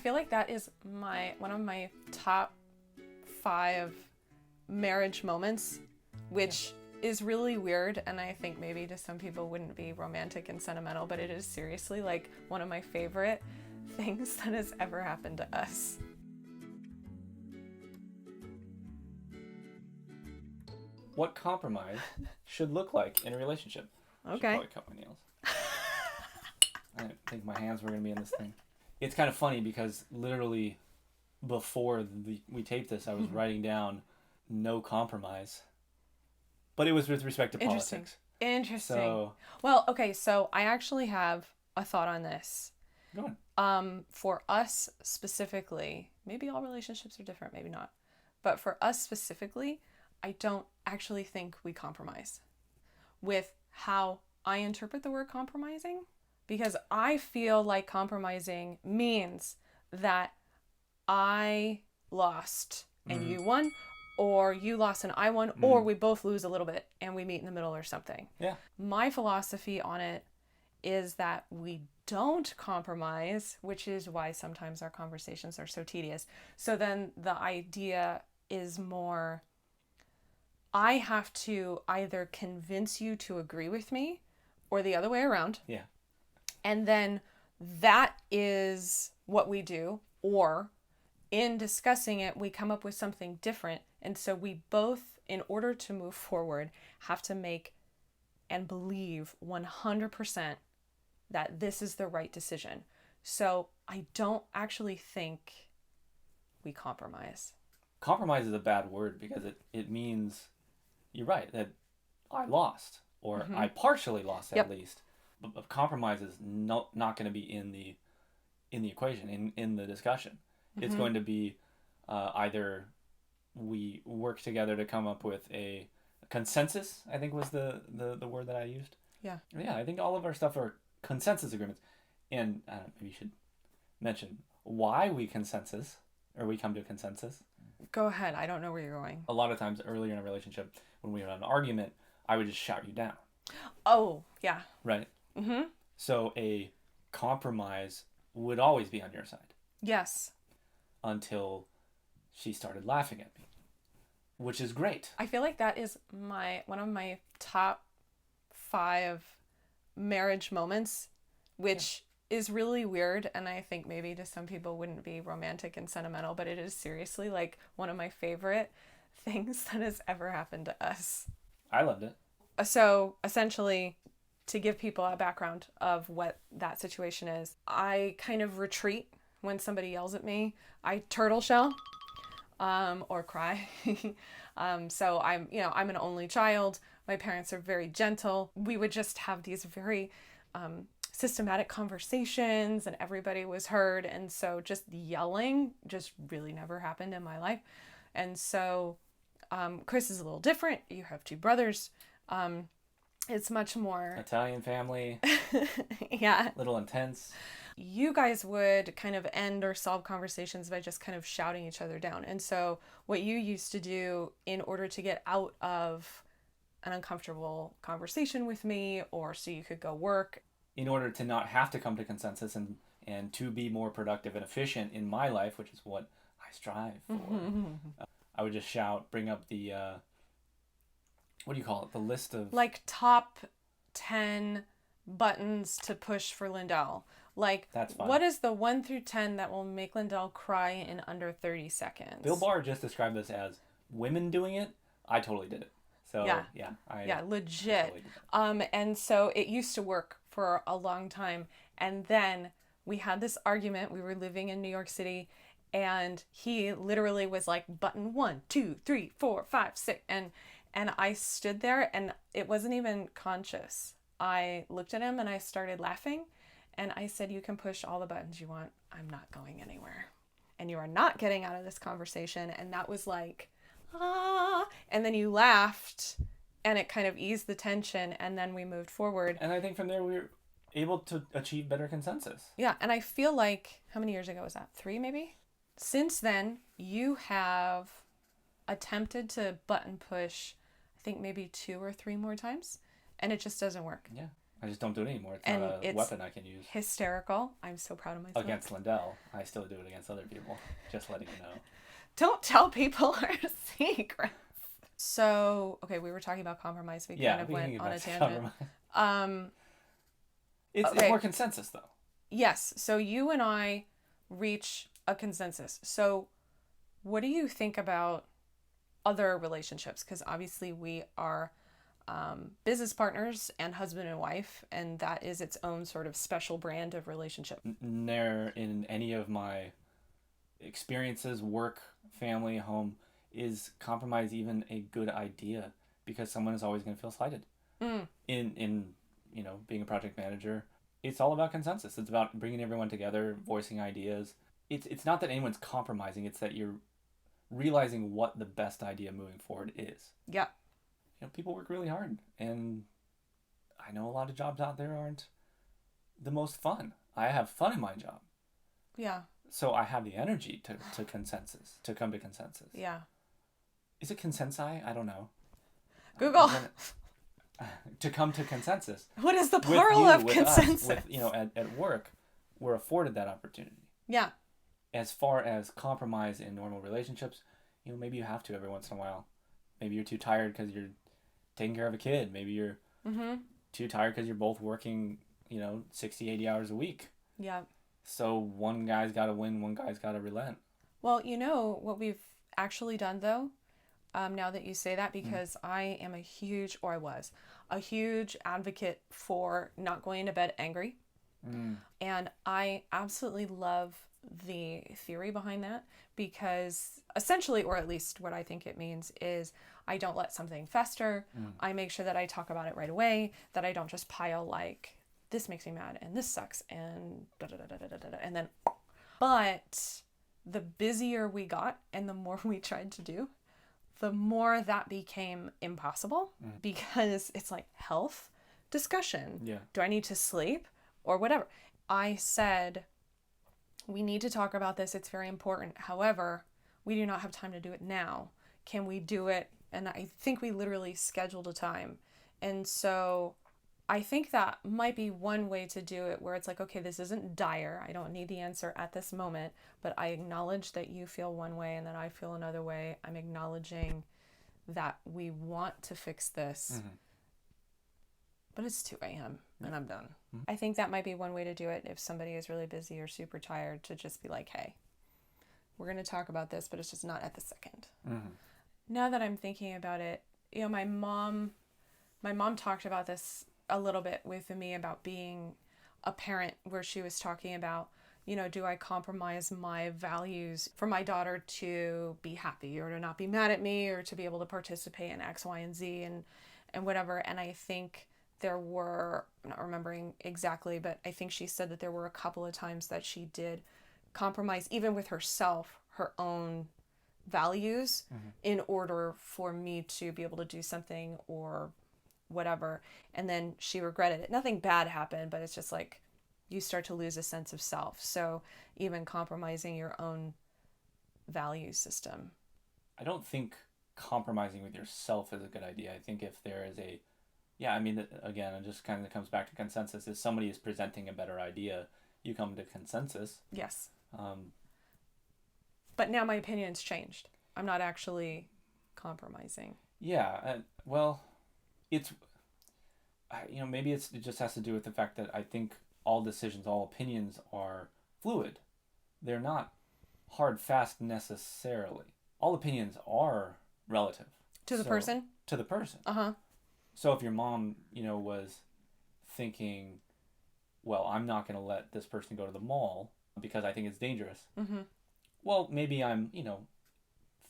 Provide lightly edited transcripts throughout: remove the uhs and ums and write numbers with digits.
feel like that is one of my top 5 marriage moments, which is really weird, and I think maybe to some people wouldn't be romantic and sentimental, but it is seriously like one of my favorite things that has ever happened to us. What compromise should look like in a relationship? I should Okay. probably cut my nails. I didn't think my hands were going to be in this thing. It's kind of funny because literally before we taped this, I was writing down no compromise. But it was with respect to politics. Interesting. So, Well, okay, so I actually have a thought on this. go on. For us specifically, maybe all relationships are different, maybe not. But for us specifically, I don't actually think we compromise with how I interpret the word compromising, because I feel like compromising means that I lost and you won, or you lost and I won, or we both lose a little bit and we meet in the middle or something. Yeah. My philosophy on it is that we don't compromise, which is why sometimes our conversations are so tedious. So then the idea is more, I have to either convince you to agree with me or the other way around. Yeah. And then that is what we do. Or in discussing it, we come up with something different. And so we both, in order to move forward, have to make and believe 100% that this is the right decision. So I don't actually think we compromise. Compromise is a bad word because it means, you're right, that I lost or I partially lost at least. But compromise is not going to be in the equation, in the discussion. It's going to be either we work together to come up with a consensus, I think was the word that I used. Yeah. Yeah, I think all of our stuff are consensus agreements. And maybe you should mention why we come to a consensus. Go ahead. I don't know where you're going. A lot of times earlier in a relationship, when we had an argument, I would just shout you down. Oh, yeah. Right? Mm-hmm. So a compromise would always be on your side. Yes. Until she started laughing at me, which is great. I feel like that is one of my top 5 marriage moments, which is really weird, and I think maybe to some people wouldn't be romantic and sentimental, but it is seriously like one of my favorite things that has ever happened to us. I loved it. So essentially, to give people a background of what that situation is, I kind of retreat when somebody yells at me. I turtle shell or cry. So I'm an only child. My parents are very gentle. We would just have these very systematic conversations and everybody was heard. And so just yelling just really never happened in my life. And so Chris is a little different. You have 2 brothers. It's much more Italian family. Yeah. Little intense. You guys would kind of end or solve conversations by just kind of shouting each other down. And so what you used to do in order to get out of an uncomfortable conversation with me, or so you could go work, in order to not have to come to consensus and to be more productive and efficient in my life, which is what I strive for, I would just shout, bring up the what do you call it? The list of like top 10 buttons to push for Lindell. Like, that's fine. What is the 1 through 10 that will make Lindell cry in under 30 seconds? Bill Barr just described this as women doing it. I totally did it. So yeah, legit. Totally did it. And so it used to work for a long time. And then we had this argument. We were living in New York City, and he literally was like, button 1, 2, 3, 4, 5, 6, and I stood there, and it wasn't even conscious. I looked at him and I started laughing, and I said, you can push all the buttons you want. I'm not going anywhere. And you are not getting out of this conversation. And that was like, and then you laughed, and it kind of eased the tension, and then we moved forward. And I think from there we were able to achieve better consensus. Yeah, and I feel like, how many years ago was that? 3 maybe? Since then, you have attempted to button push, I think maybe 2 or 3 more times, and it just doesn't work. Yeah. I just don't do it anymore. It's And not a it's weapon I can use. Hysterical. I'm so proud of myself. Against Lindell. I still do it against other people. Just letting you know. Don't tell people our secrets. So, okay, we were talking about compromise. We kind of went on a tangent. It's more consensus, though. Yes. So you and I reach a consensus. So what do you think about other relationships? Because obviously we are business partners and husband and wife, and that is its own sort of special brand of relationship. There, in any of my experiences, work, family, home, is compromise even a good idea? Because someone is always going to feel slighted. In being a project manager, it's all about consensus. It's about bringing everyone together, voicing ideas. It's not that anyone's compromising. It's that you're realizing what the best idea moving forward is. Yeah. People work really hard, and I know a lot of jobs out there aren't the most fun. I have fun in my job. Yeah. So I have the energy to consensus, to come to consensus. Yeah. Is it consensi? I don't know. Google. To come to consensus. What is the plural of consensus? At work, we're afforded that opportunity. Yeah. As far as compromise in normal relationships, maybe you have to every once in a while. Maybe you're too tired because you're taking care of a kid. Maybe you're too tired because you're both working, 60, 80 hours a week. Yeah. So one guy's got to win, one guy's got to relent. Well, what we've actually done, though, now that you say that, because I am I was a huge advocate for not going to bed angry. And I absolutely love the theory behind that, because essentially, or at least what I think it means, is I don't let something fester. I make sure that I talk about it right away, that I don't just pile like, this makes me mad and this sucks and and then, but the busier we got and the more we tried to do, the more that became impossible, because it's like health discussion. Yeah. Do I need to sleep or whatever? I said, we need to talk about this. It's very important. However, we do not have time to do it now. Can we do it? And I think we literally scheduled a time. And so I think that might be one way to do it, where it's like, okay, this isn't dire. I don't need the answer at this moment, but I acknowledge that you feel one way and that I feel another way. I'm acknowledging that we want to fix this, but it's 2 a.m. and I'm done. I think that might be one way to do it if somebody is really busy or super tired, to just be like, hey, we're going to talk about this, but it's just not at the second. Now that I'm thinking about it, my mom talked about this a little bit with me about being a parent, where she was talking about, do I compromise my values for my daughter to be happy or to not be mad at me or to be able to participate in X, Y, and Z and whatever. And I think there were, I'm not remembering exactly, but I think she said that there were a couple of times that she did compromise, even with herself, her own values, in order for me to be able to do something or whatever. And then she regretted it. Nothing bad happened, but it's just like you start to lose a sense of self. So even compromising your own value system. I don't think compromising with yourself is a good idea. I think if there is again, it just kind of comes back to consensus. If somebody is presenting a better idea, you come to consensus. Yes. But now my opinion's changed. I'm not actually compromising. Yeah. Maybe it just has to do with the fact that I think all decisions, all opinions are fluid. They're not hard, fast necessarily. All opinions are relative. To the person? To the person. Uh-huh. So if your mom, was thinking, well, I'm not going to let this person go to the mall because I think it's dangerous. Well, maybe I'm,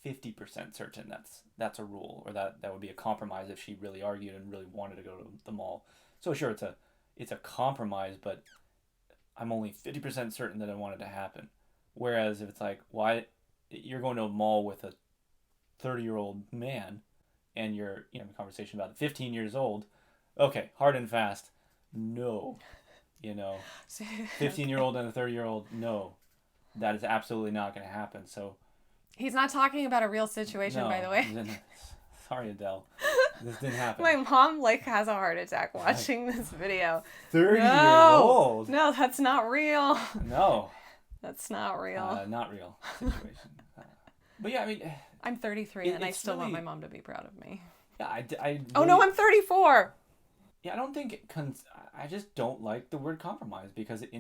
50% certain that's a rule, or that would be a compromise if she really argued and really wanted to go to the mall. So sure, it's a compromise, but I'm only 50% certain that I want it to happen. Whereas if it's like, why you're going to a mall with a 30-year-old man and you're having a conversation about it, 15 years old, okay, hard and fast, no. 15-year-old and a 30-year-old, no. That is absolutely not going to happen. So he's not talking about a real situation, by the way. Sorry, Adele. This didn't happen. My mom like has a heart attack watching this video. 30 years No, old. no, that's not real. No. That's not real. Not real situation. But yeah, I mean, I'm 33 and I it's still want really- my mom to be proud of me. yeah, I Oh no, I'm 34. Yeah, I don't think I just don't like the word compromise because it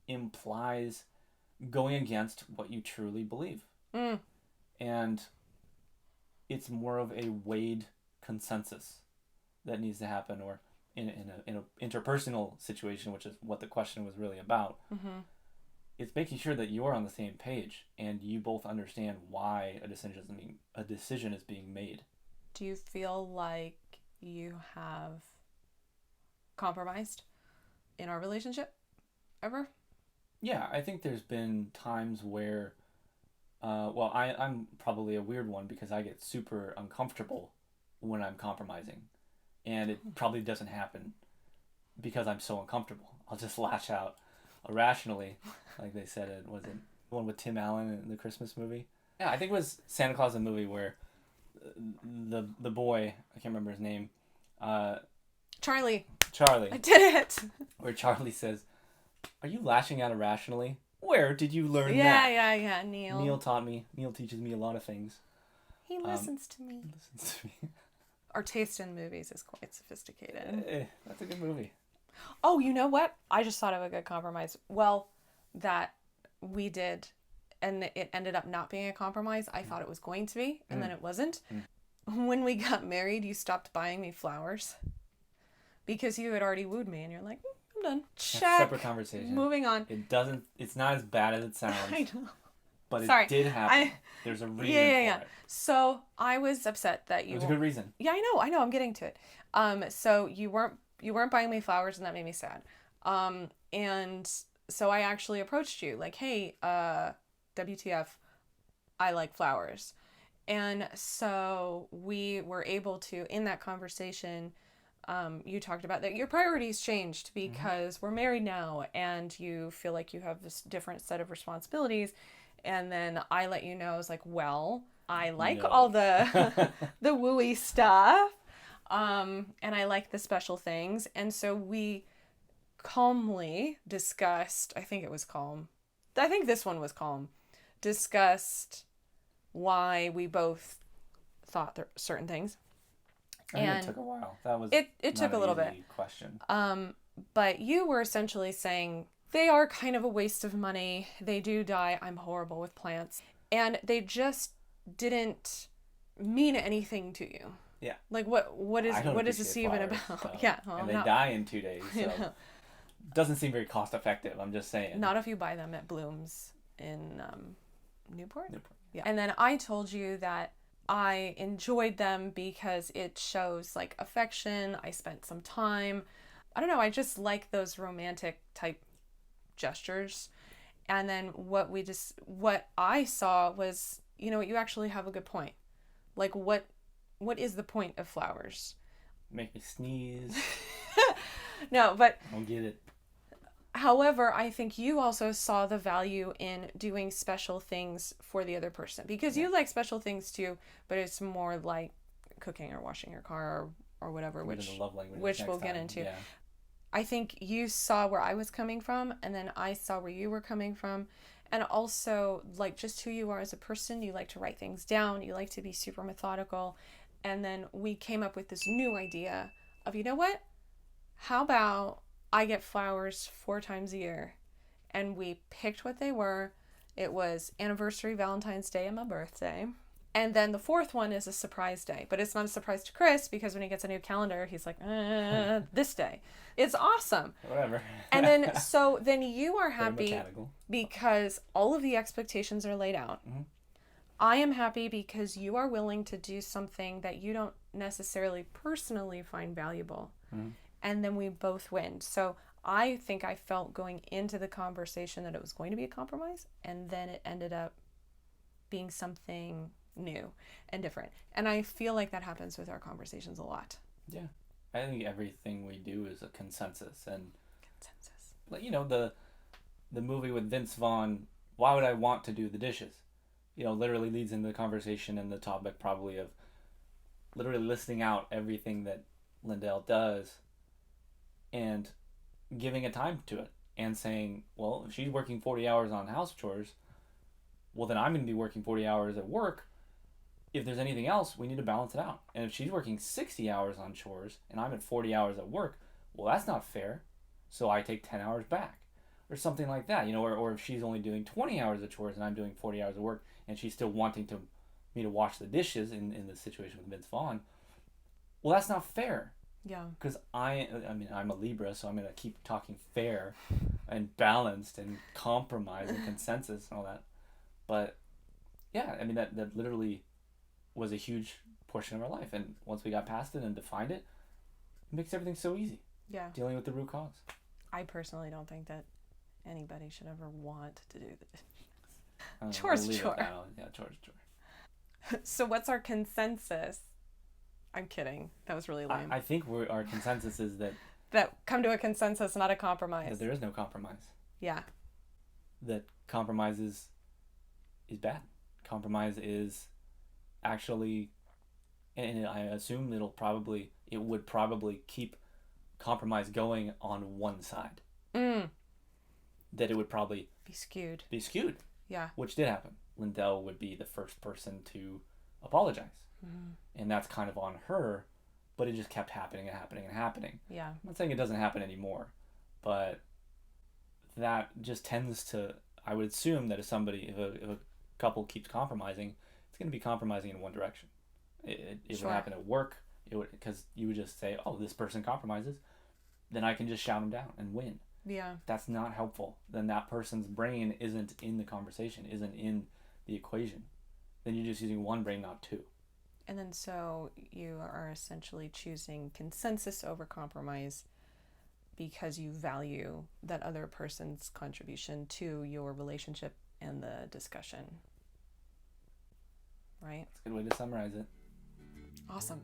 implies going against what you truly believe. Mm. And it's more of a weighed consensus that needs to happen, or in a interpersonal situation, which is what the question was really about. Mm-hmm. It's making sure that you're on the same page and you both understand why a decision is being made. Do you feel like you have compromised in our relationship ever? Yeah, I think there's been times where, I'm probably a weird one because I get super uncomfortable when I'm compromising. And it probably doesn't happen because I'm so uncomfortable. I'll just lash out irrationally, like they said it was in the one with Tim Allen in the Christmas movie. Yeah, I think it was Santa Claus the movie where the boy, I can't remember his name, Charlie, Charlie, I did it. where Charlie says, "Are you lashing out irrationally? Where did you learn Yeah, that?" yeah. Neil. Neil teaches me a lot of things. He listens to me. He listens to me. Our taste in movies is quite sophisticated. That's a good movie. Oh, you know what? I just thought of a good compromise. Well, that we did, and it ended up not being a compromise. I thought it was going to be, and then it wasn't. When we got married, you stopped buying me flowers because you had already wooed me, and you're like, I'm done. Check. That's a separate conversation. Moving on. It's not as bad as it sounds. I know. But it Sorry. did happen. There's a reason Yeah. for it. So I was upset that It you. was a good reason. Yeah, I know. I'm getting to it. So you weren't buying me flowers, and that made me sad. And so I actually approached you like, hey, WTF, I like flowers. And so we were able to, in that conversation, you talked about that your priorities changed because we're married now and you feel like you have this different set of responsibilities. And then I let you know, I was like, well, I like all the the wooey stuff. And I like the special things. And so we calmly discussed, I think it was calm. I think this one was calm. Discussed why we both thought certain things. I think it took a while. That was it took a little bit. Question. But you were essentially saying they are kind of a waste of money. They do die. I'm horrible with plants. And they just didn't mean anything to you. Yeah. Like what is this even about? So. Yeah. Well, and they die in 2 days. So know. doesn't seem very cost effective. I'm just saying. Not if you buy them at Bloom's in Newport. Yeah. And then I told you that I enjoyed them because it shows like affection. I spent some time. I don't know. I just like those romantic type gestures. And then what I saw was, you know, you actually have a good point. Like what is the point of flowers? Make me sneeze. No, but I don't get it. however, I think you also saw the value in doing special things for the other person because you like special things too, but it's more like cooking or washing your car or whatever, which we'll get into. Yeah. I think you saw where I was coming from, and then I saw where you were coming from, and also like just who you are as a person. You like to write things down. You like to be super methodical, and then we came up with this new idea of, you know what? How about I get flowers 4 times a year, and we picked what they were. It was anniversary, Valentine's Day, and my birthday. And then the 4th one is a surprise day, but it's not a surprise to Chris because when he gets a new calendar, he's like, this day. It's awesome. Whatever. And then you are happy because all of the expectations are laid out. Mm-hmm. I am happy because you are willing to do something that you don't necessarily personally find valuable. Mm-hmm. And then we both win. So I think I felt going into the conversation that it was going to be a compromise, and then it ended up being something new and different. And I feel like that happens with our conversations a lot. Yeah. I think everything we do is a consensus. Like, you know, the movie with Vince Vaughn, Why Would I Want to Do the Dishes? You know, literally leads into the conversation and the topic probably of literally listing out everything that Lindell does and giving a time to it and saying, well, if she's working 40 hours on house chores, well, then I'm going to be working 40 hours at work. If there's anything else, we need to balance it out. And if she's working 60 hours on chores and I'm at 40 hours at work, well, that's not fair. So I take 10 hours back or something like that, or if she's only doing 20 hours of chores and I'm doing 40 hours of work and she's still wanting me to wash the dishes in the situation with Vince Vaughn, well, that's not fair. Yeah. Because I'm a Libra, so I'm going to keep talking fair and balanced and compromise and consensus and all that. But yeah, I mean, that literally was a huge portion of our life. And once we got past it and defined it, it makes everything so easy. Yeah. Dealing with the root cause. I personally don't think that anybody should ever want to do this. Chores. Chore. Yeah, chore. So what's our consensus? I'm kidding. That was really lame. I think our consensus is that come to a consensus, not a compromise. that there is no compromise. Yeah. That compromise is bad. Compromise is actually, and I assume it would probably keep compromise going on one side. That it would probably be skewed. Yeah. Which did happen. Lindell would be the first person to apologize. And that's kind of on her, but it just kept happening and happening and happening. Yeah. I'm not saying it doesn't happen anymore, but that just tends to, I would assume that if a couple keeps compromising, it's going to be compromising in one direction. It Sure. would happen at work, because you would just say, oh, this person compromises, then I can just shout them down and win. Yeah. That's not helpful. Then that person's brain isn't in the conversation, isn't in the equation. Then you're just using one brain, not two. And then so you are essentially choosing consensus over compromise because you value that other person's contribution to your relationship and the discussion. Right? That's a good way to summarize it. Awesome.